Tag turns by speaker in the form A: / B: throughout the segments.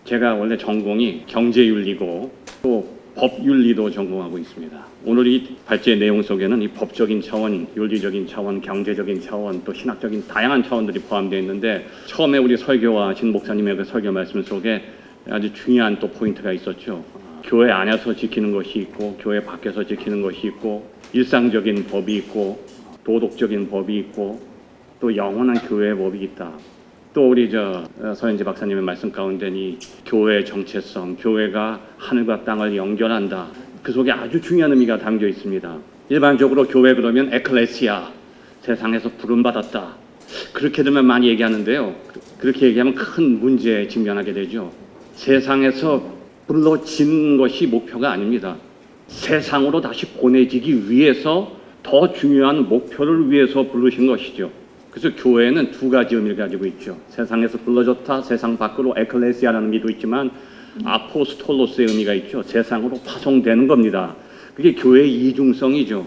A: 제가 원래 전공이 경제윤리고 또 법윤리도 전공하고 있습니다. 오늘 이 발제의 내용 속에는 이 법적인 차원, 윤리적인 차원, 경제적인 차원, 또 신학적인 다양한 차원들이 포함되어 있는데, 처음에 우리 설교와 진 목사님의 그 설교 말씀 속에 아주 중요한 또 포인트가 있었죠. 교회 안에서 지키는 것이 있고 교회 밖에서 지키는 것이 있고, 일상적인 법이 있고 도덕적인 법이 있고 또 영원한 교회의 법이 있다. 또 우리 서현지 박사님의 말씀 가운데 이 교회의 정체성, 교회가 하늘과 땅을 연결한다, 그 속에 아주 중요한 의미가 담겨 있습니다. 일반적으로 교회 그러면 에클레시아, 세상에서 부름받았다, 그렇게 들면 많이 얘기하는데요. 그렇게 얘기하면 큰 문제에 직면하게 되죠. 세상에서 불러진 것이 목표가 아닙니다. 세상으로 다시 보내지기 위해서 더 중요한 목표를 위해서 부르신 것이죠. 그래서 교회는 두 가지 의미를 가지고 있죠. 세상에서 불러졌다, 세상 밖으로 에클레시아라는 의미도 있지만 아포스톨로스의 의미가 있죠. 세상으로 파송되는 겁니다. 그게 교회의 이중성이죠.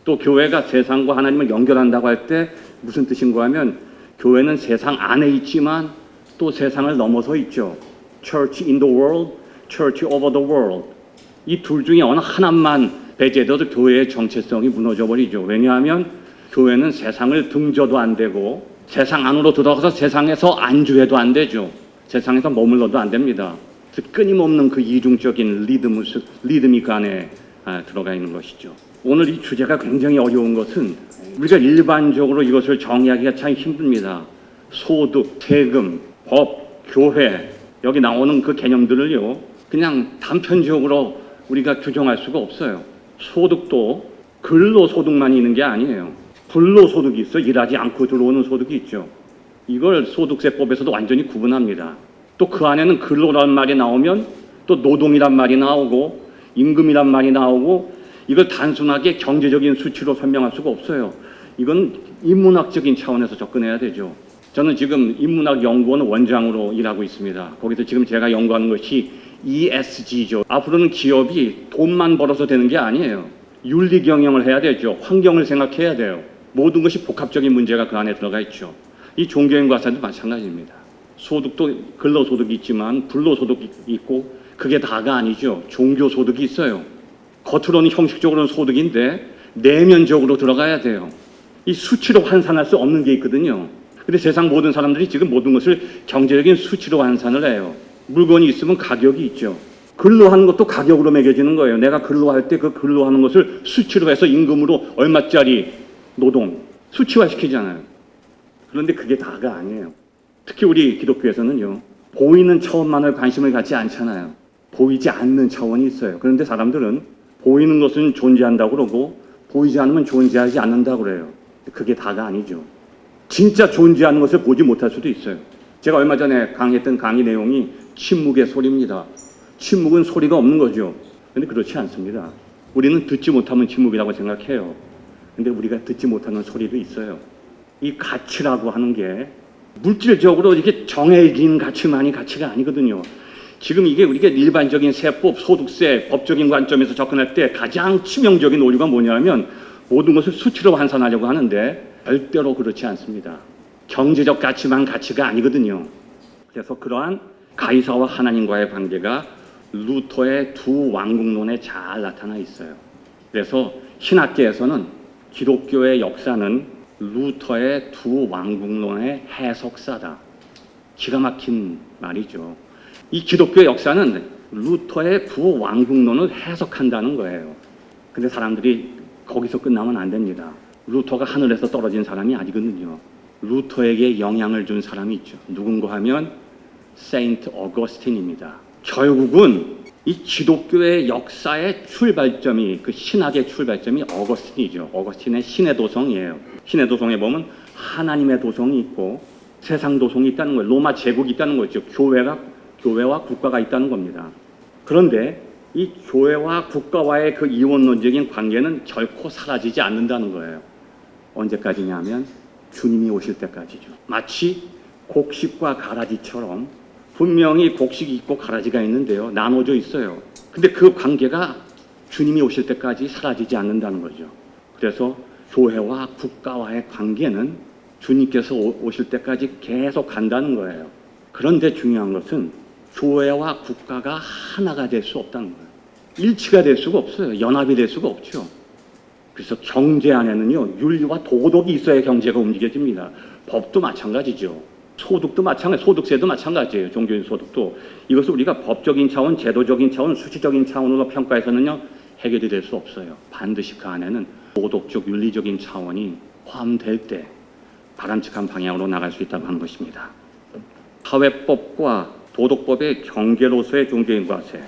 A: 또 교회가 세상과 하나님을 연결한다고 할 때 무슨 뜻인가 하면, 교회는 세상 안에 있지만 또 세상을 넘어서 있죠. Church in the world, Church over the world. 이 둘 중에 어느 하나만 배제돼도 교회의 정체성이 무너져 버리죠. 왜냐하면 교회는 세상을 등져도 안 되고 세상 안으로 들어가서 세상에서 안주해도 안 되죠. 세상에서 머물러도 안 됩니다. 끊임없는 그 이중적인 리듬이 그 안에 들어가 있는 것이죠. 오늘 이 주제가 굉장히 어려운 것은 우리가 일반적으로 이것을 정의하기가 참 힘듭니다. 소득, 세금, 법, 교회, 여기 나오는 그 개념들을요, 그냥 단편적으로 우리가 규정할 수가 없어요. 소득도 근로소득만 있는 게 아니에요. 불로소득이 있어. 일하지 않고 들어오는 소득이 있죠. 이걸 소득세법에서도 완전히 구분합니다. 또 그 안에는 근로란 말이 나오면 또 노동이란 말이 나오고 임금이란 말이 나오고, 이걸 단순하게 경제적인 수치로 설명할 수가 없어요. 이건 인문학적인 차원에서 접근해야 되죠. 저는 지금 인문학연구원 원장으로 일하고 있습니다. 거기서 지금 제가 연구하는 것이 ESG죠. 앞으로는 기업이 돈만 벌어서 되는 게 아니에요. 윤리 경영을 해야 되죠. 환경을 생각해야 돼요. 모든 것이 복합적인 문제가 그 안에 들어가 있죠. 이 종교인과사도 마찬가지입니다. 소득도 근로소득이 있지만 불로소득이 있고, 그게 다가 아니죠. 종교소득이 있어요. 겉으로는 형식적으로는 소득인데 내면적으로 들어가야 돼요. 이 수치로 환산할 수 없는 게 있거든요. 근데 세상 모든 사람들이 지금 모든 것을 경제적인 수치로 환산을 해요. 물건이 있으면 가격이 있죠. 근로하는 것도 가격으로 매겨지는 거예요. 내가 근로할 때 그 근로하는 것을 수치로 해서 임금으로 얼마짜리 노동 수치화시키잖아요. 그런데 그게 다가 아니에요. 특히 우리 기독교에서는요, 보이는 차원만을 관심을 갖지 않잖아요. 보이지 않는 차원이 있어요. 그런데 사람들은 보이는 것은 존재한다고 그러고 보이지 않으면 존재하지 않는다고 그래요. 그게 다가 아니죠. 진짜 존재하는 것을 보지 못할 수도 있어요. 제가 얼마 전에 강의했던 강의 내용이 침묵의 소리입니다. 침묵은 소리가 없는 거죠. 그런데 그렇지 않습니다. 우리는 듣지 못하면 침묵이라고 생각해요. 근데 우리가 듣지 못하는 소리도 있어요. 이 가치라고 하는 게 물질적으로 이렇게 정해진 가치만이 가치가 아니거든요. 지금 이게 우리가 일반적인 세법, 소득세, 법적인 관점에서 접근할 때 가장 치명적인 오류가 뭐냐면, 모든 것을 수치로 환산하려고 하는데 절대로 그렇지 않습니다. 경제적 가치만 가치가 아니거든요. 그래서 그러한 가이사와 하나님과의 관계가 루터의 두 왕국론에 잘 나타나 있어요. 그래서 신학계에서는 기독교의 역사는 루터의 두 왕국론의 해석사다. 기가 막힌 말이죠. 이 기독교의 역사는 루터의 두 왕국론을 해석한다는 거예요. 근데 사람들이 거기서 끝나면 안 됩니다. 루터가 하늘에서 떨어진 사람이 아니거든요. 루터에게 영향을 준 사람이 있죠. 누군가 하면 세인트 어거스틴입니다. 결국은 이 기독교의 역사의 출발점이, 그 신학의 출발점이 어거스틴이죠. 어거스틴의 신의 도성이에요. 신의 도성에 보면 하나님의 도성이 있고 세상 도성이 있다는 거예요. 로마 제국이 있다는 거죠. 교회와 국가가 있다는 겁니다. 그런데 이 교회와 국가와의 그 이원론적인 관계는 결코 사라지지 않는다는 거예요. 언제까지냐면 주님이 오실 때까지죠. 마치 곡식과 가라지처럼 분명히 곡식이 있고 가라지가 있는데요, 나눠져 있어요. 근데 그 관계가 주님이 오실 때까지 사라지지 않는다는 거죠. 그래서 교회와 국가와의 관계는 주님께서 오실 때까지 계속 간다는 거예요. 그런데 중요한 것은 교회와 국가가 하나가 될 수 없다는 거예요. 일치가 될 수가 없어요. 연합이 될 수가 없죠. 그래서 경제 안에는요, 윤리와 도덕이 있어야 경제가 움직여집니다. 법도 마찬가지죠. 소득도 마찬가지, 소득세도 마찬가지예요. 종교인 소득도. 이것을 우리가 법적인 차원, 제도적인 차원, 수치적인 차원으로 평가해서는요, 해결이 될 수 없어요. 반드시 그 안에는 도덕적, 윤리적인 차원이 포함될 때 바람직한 방향으로 나갈 수 있다고 하는 것입니다. 사회법과 도덕법의 경계로서의 종교인 과세.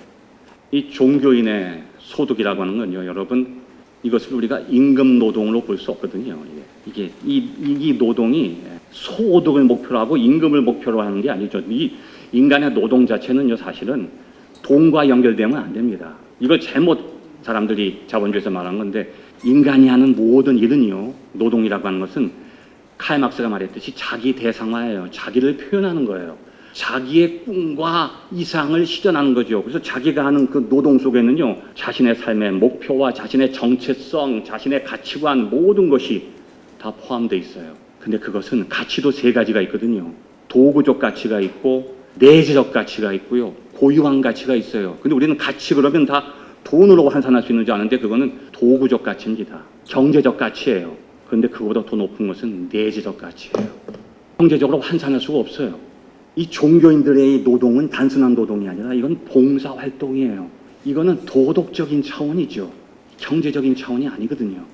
A: 이 종교인의 소득이라고 하는 건요, 여러분, 이것을 우리가 임금 노동으로 볼 수 없거든요. 이게 이 노동이 소득을 목표로 하고 임금을 목표로 하는 게 아니죠. 이 인간의 노동 자체는요, 사실은 돈과 연결되면 안 됩니다. 이걸 잘못 사람들이 자본주의에서 말한 건데, 인간이 하는 모든 일은요, 노동이라고 하는 것은 칼 막스가 말했듯이 자기 대상화예요. 자기를 표현하는 거예요. 자기의 꿈과 이상을 실현하는 거죠. 그래서 자기가 하는 그 노동 속에는요, 자신의 삶의 목표와 자신의 정체성, 자신의 가치관, 모든 것이 다 포함되어 있어요. 근데 그것은 가치도 세 가지가 있거든요. 도구적 가치가 있고, 내재적 가치가 있고요, 고유한 가치가 있어요. 근데 우리는 가치 그러면 다 돈으로 환산할 수 있는 줄 아는데, 그거는 도구적 가치입니다. 경제적 가치예요. 그런데 그거보다 더 높은 것은 내재적 가치예요. 경제적으로 환산할 수가 없어요. 이 종교인들의 노동은 단순한 노동이 아니라 이건 봉사활동이에요. 이거는 도덕적인 차원이죠. 경제적인 차원이 아니거든요.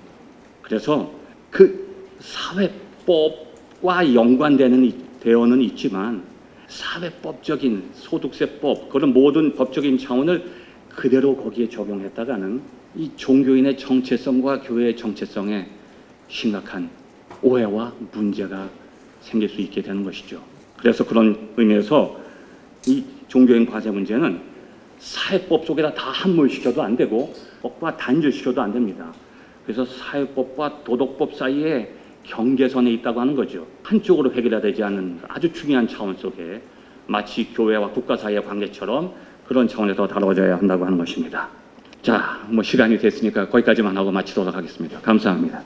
A: 그래서 그 사회법과 연관되는 되어는 있지만 사회법적인 소득세법, 그런 모든 법적인 차원을 그대로 거기에 적용했다가는 이 종교인의 정체성과 교회의 정체성에 심각한 오해와 문제가 생길 수 있게 되는 것이죠. 그래서 그런 의미에서 이 종교인 과세 문제는 사회법 속에다 다 함몰시켜도 안 되고 법과 단절시켜도 안 됩니다. 그래서 사회법과 도덕법 사이에 경계선에 있다고 하는 거죠. 한쪽으로 해결해야 되지 않는 아주 중요한 차원 속에 마치 교회와 국가 사이의 관계처럼 그런 차원에서 다뤄져야 한다고 하는 것입니다. 자, 시간이 됐으니까 거기까지만 하고 마치도록 하겠습니다. 감사합니다.